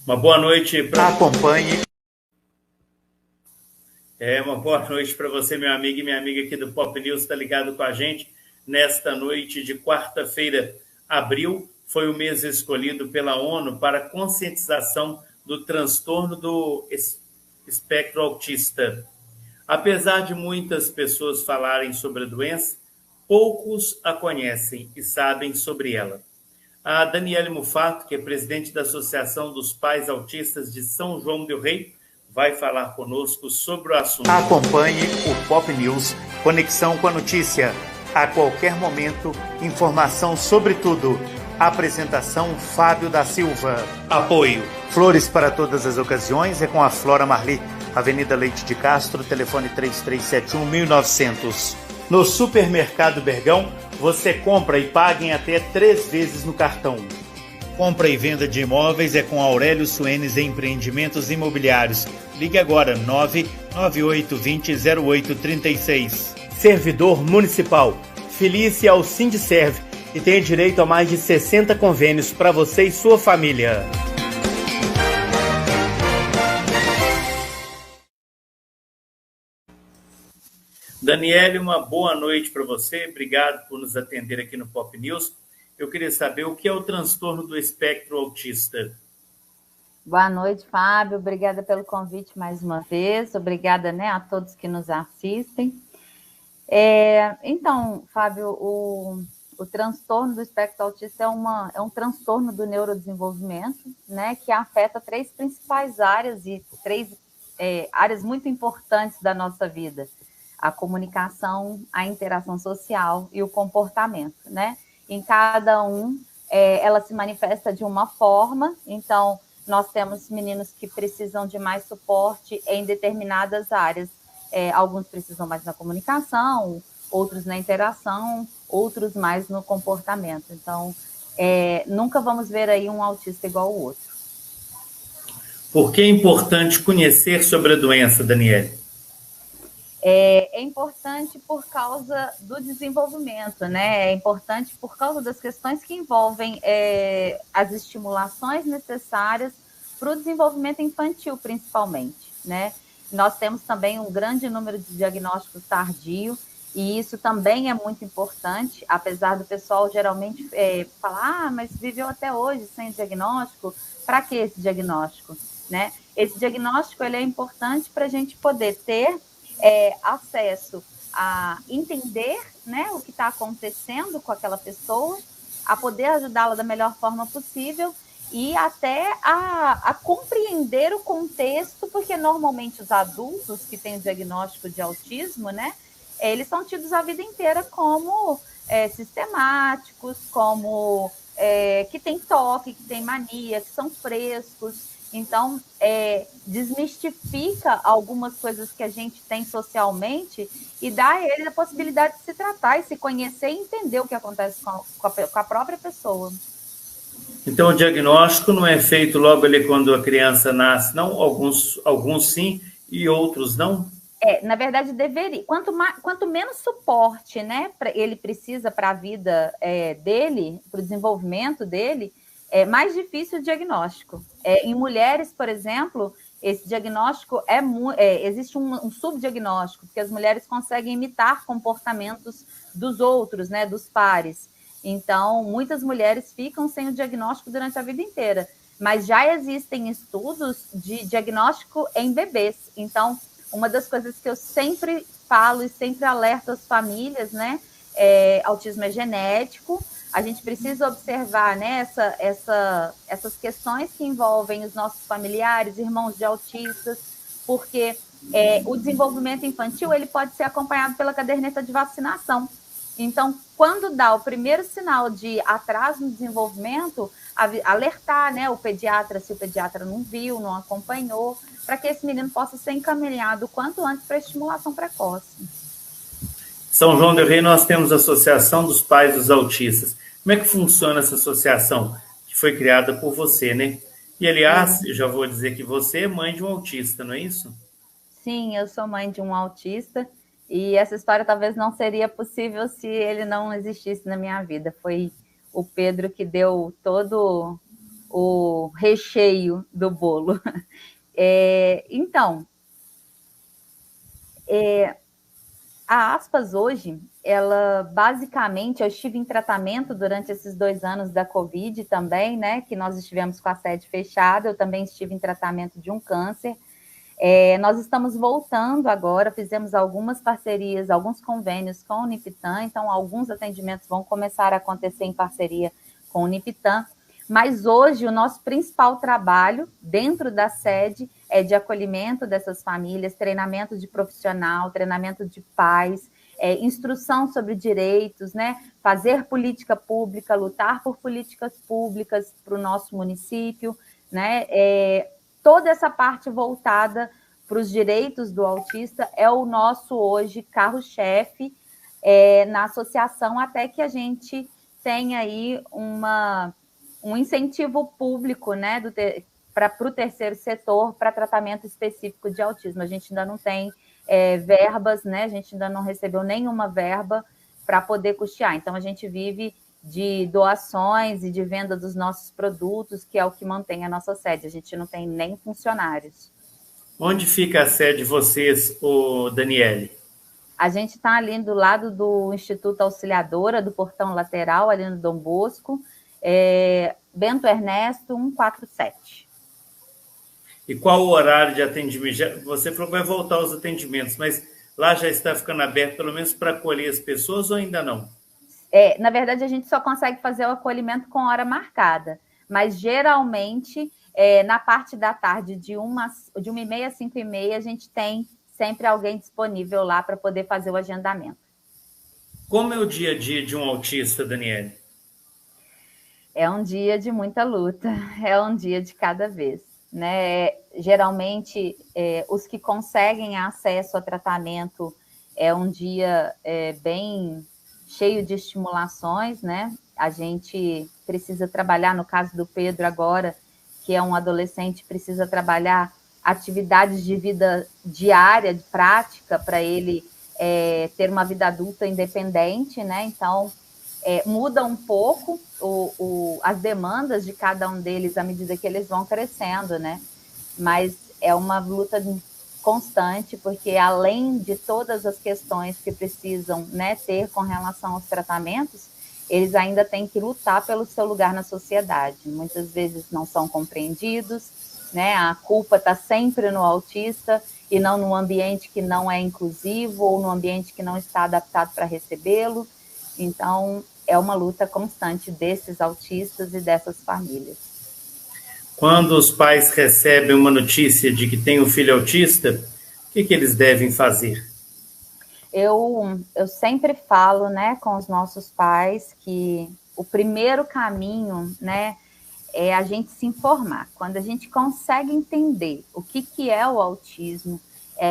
Uma boa noite para Acompanhe. uma boa noite para você, meu amigo e minha amiga aqui do Pop News, está ligado com a gente nesta noite de quarta-feira. Abril foi o mês escolhido pela ONU para conscientização do transtorno do espectro autista. Apesar de muitas pessoas falarem sobre a doença, poucos a conhecem e sabem sobre ela. A Daniele Mufato, que é presidente da Associação dos Pais Autistas de São João del Rei, vai falar conosco sobre o assunto. Acompanhe o Pop News, conexão com a notícia. A qualquer momento, informação sobre tudo. Apresentação Fábio da Silva. Apoio. Flores para todas as ocasiões é com a Flora Marli. Avenida Leite de Castro, telefone 3371-1900. No Supermercado Bergão, você compra e paga em até 3 vezes no cartão. Compra e venda de imóveis é com Aurélio Suenes Empreendimentos Imobiliários. Ligue agora, 99820-0836. Servidor Municipal. Filie-se ao Sindiserve e tenha direito a mais de 60 convênios para você e sua família. Daniele, uma boa noite para você. Obrigado por nos atender aqui no Pop News. Eu queria saber o que é o transtorno do espectro autista. Boa noite, Fábio. Obrigada pelo convite mais uma vez. Obrigada, a todos que nos assistem. Então, Fábio, o transtorno do espectro autista é um transtorno do neurodesenvolvimento, que afeta 3 principais áreas e 3 áreas muito importantes da nossa vida: a comunicação, a interação social e o comportamento, Em cada um, ela se manifesta de uma forma. Então, nós temos meninos que precisam de mais suporte em determinadas áreas. Alguns precisam mais na comunicação, outros na interação, outros mais no comportamento. Então, nunca vamos ver aí um autista igual ao outro. Por que é importante conhecer sobre a doença, Daniele? É importante por causa do desenvolvimento, É importante por causa das questões que envolvem as estimulações necessárias para o desenvolvimento infantil, principalmente, Nós temos também um grande número de diagnósticos tardios, e isso também é muito importante, apesar do pessoal geralmente falar, mas viveu até hoje sem diagnóstico. Para que esse diagnóstico, Esse diagnóstico ele é importante para a gente poder ter acesso a entender, o que está acontecendo com aquela pessoa, a poder ajudá-la da melhor forma possível e até a compreender o contexto, porque normalmente os adultos que têm o diagnóstico de autismo, eles são tidos a vida inteira como sistemáticos, como que tem toque, que tem mania, que são frescos. Então, desmistifica algumas coisas que a gente tem socialmente e dá a ele a possibilidade de se tratar e se conhecer e entender o que acontece com a própria pessoa. Então, o diagnóstico não é feito logo ali quando a criança nasce, não? Alguns sim e outros não? Na verdade, deveria. Quanto menos suporte, ele precisa para a vida dele, para o desenvolvimento dele, é mais difícil o diagnóstico. Em mulheres, por exemplo, esse diagnóstico existe um subdiagnóstico, porque as mulheres conseguem imitar comportamentos dos outros, dos pares. Então, muitas mulheres ficam sem o diagnóstico durante a vida inteira. Mas já existem estudos de diagnóstico em bebês. Então, uma das coisas que eu sempre falo e sempre alerto as famílias, autismo é genético. A gente precisa observar essas questões que envolvem os nossos familiares, irmãos de autistas, porque o desenvolvimento infantil ele pode ser acompanhado pela caderneta de vacinação. Então, quando dá o primeiro sinal de atraso no desenvolvimento, alertar o pediatra, se o pediatra não viu, não acompanhou, para que esse menino possa ser encaminhado o quanto antes para estimulação precoce. São João del Rei, nós temos a Associação dos Pais dos Autistas. Como é que funciona essa associação que foi criada por você, E, aliás, eu já vou dizer que você é mãe de um autista, não é isso? Sim, eu sou mãe de um autista e essa história talvez não seria possível se ele não existisse na minha vida. Foi o Pedro que deu todo o recheio do bolo. Então, a Aspas hoje, ela basicamente, eu estive em tratamento durante esses 2 anos da Covid também, né, que nós estivemos com a sede fechada, eu também estive em tratamento de um câncer. Nós estamos voltando agora, fizemos algumas parcerias, alguns convênios com o Unipitam, então alguns atendimentos vão começar a acontecer em parceria com o Unipitam, mas hoje o nosso principal trabalho dentro da sede é de acolhimento dessas famílias, treinamento de profissional, treinamento de pais, instrução sobre direitos, né? Fazer política pública, lutar por políticas públicas para o nosso município, né? Toda essa parte voltada para os direitos do autista é o nosso, hoje, carro-chefe na associação, até que a gente tenha aí um incentivo público, né, para o terceiro setor para tratamento específico de autismo. A gente ainda não tem verbas, né, a gente ainda não recebeu nenhuma verba para poder custear. Então, a gente vive de doações e de venda dos nossos produtos, que é o que mantém a nossa sede. A gente não tem nem funcionários. Onde fica a sede de vocês, Daniele? A gente está ali do lado do Instituto Auxiliadora, do Portão Lateral, ali no Dom Bosco, Bento Ernesto, 147. E qual o horário de atendimento? Você falou que vai voltar aos atendimentos, mas lá já está ficando aberto, pelo menos para acolher as pessoas, ou ainda não? Na verdade, a gente só consegue fazer o acolhimento com hora marcada, mas geralmente, na parte da tarde, de 1h30 a 5h30, a gente tem sempre alguém disponível lá para poder fazer o agendamento. Como é o dia a dia de um autista, Daniele? É um dia de muita luta, é um dia de cada vez, né? Geralmente, os que conseguem acesso a tratamento é um dia bem cheio de estimulações, né? A gente precisa trabalhar, no caso do Pedro agora, que é um adolescente, precisa trabalhar atividades de vida diária, de prática, para ele ter uma vida adulta independente, né? Então, muda um pouco as demandas de cada um deles à medida que eles vão crescendo, né? Mas é uma luta constante, porque além de todas as questões que precisam, né, ter com relação aos tratamentos, eles ainda têm que lutar pelo seu lugar na sociedade. Muitas vezes não são compreendidos, né? A culpa está sempre no autista e não no ambiente que não é inclusivo ou no ambiente que não está adaptado para recebê-lo. Então, é uma luta constante desses autistas e dessas famílias. Quando os pais recebem uma notícia de que tem um filho autista, o que eles devem fazer? Eu sempre falo, né, com os nossos pais que o primeiro caminho, né, é a gente se informar. Quando a gente consegue entender o que é o autismo,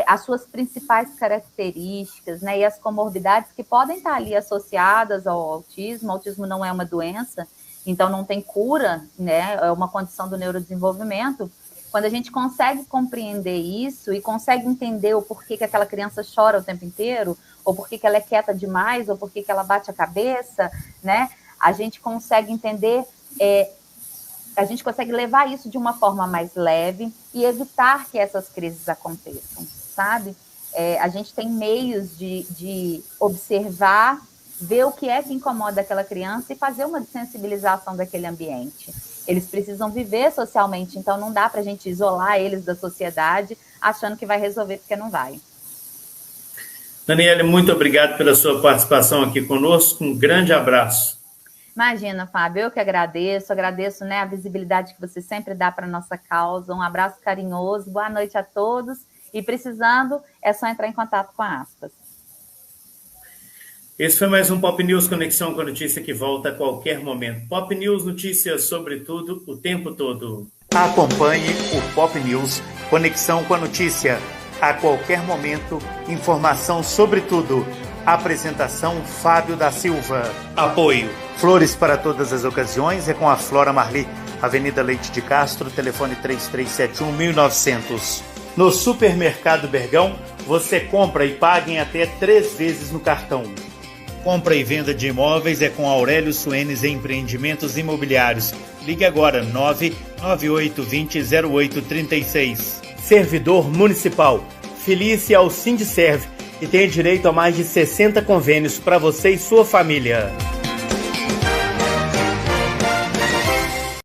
as suas principais características, né, e as comorbidades que podem estar ali associadas ao autismo. O autismo não é uma doença, então não tem cura, né, é uma condição do neurodesenvolvimento. Quando a gente consegue compreender isso e consegue entender o porquê que aquela criança chora o tempo inteiro, ou porquê que ela é quieta demais, ou porquê que ela bate a cabeça, né, a gente consegue entender, a gente consegue levar isso de uma forma mais leve e evitar que essas crises aconteçam, sabe? A gente tem meios de observar, ver o que é que incomoda aquela criança e fazer uma sensibilização daquele ambiente. Eles precisam viver socialmente, então não dá para a gente isolar eles da sociedade achando que vai resolver, porque não vai. Daniele, muito obrigado pela sua participação aqui conosco. Um grande abraço. Imagina, Fábio, eu que agradeço, né, a visibilidade que você sempre dá para a nossa causa. Um abraço carinhoso, boa noite a todos. E precisando, é só entrar em contato com a Aspas. Esse foi mais um Pop News Conexão com a Notícia, que volta a qualquer momento. Pop News, notícias sobre tudo, o tempo todo. Acompanhe o Pop News Conexão com a Notícia. A qualquer momento, informação sobre tudo. Apresentação Fábio da Silva. Apoio. Flores para todas as ocasiões é com a Flora Marli. Avenida Leite de Castro, telefone 3371-1900. No Supermercado Bergão, você compra e paga em até 3 vezes no cartão. Compra e venda de imóveis é com Aurélio Suenes Empreendimentos Imobiliários. Ligue agora 998200836. Servidor municipal. Filie-se ao Sindiserv e tenha direito a mais de 60 convênios para você e sua família.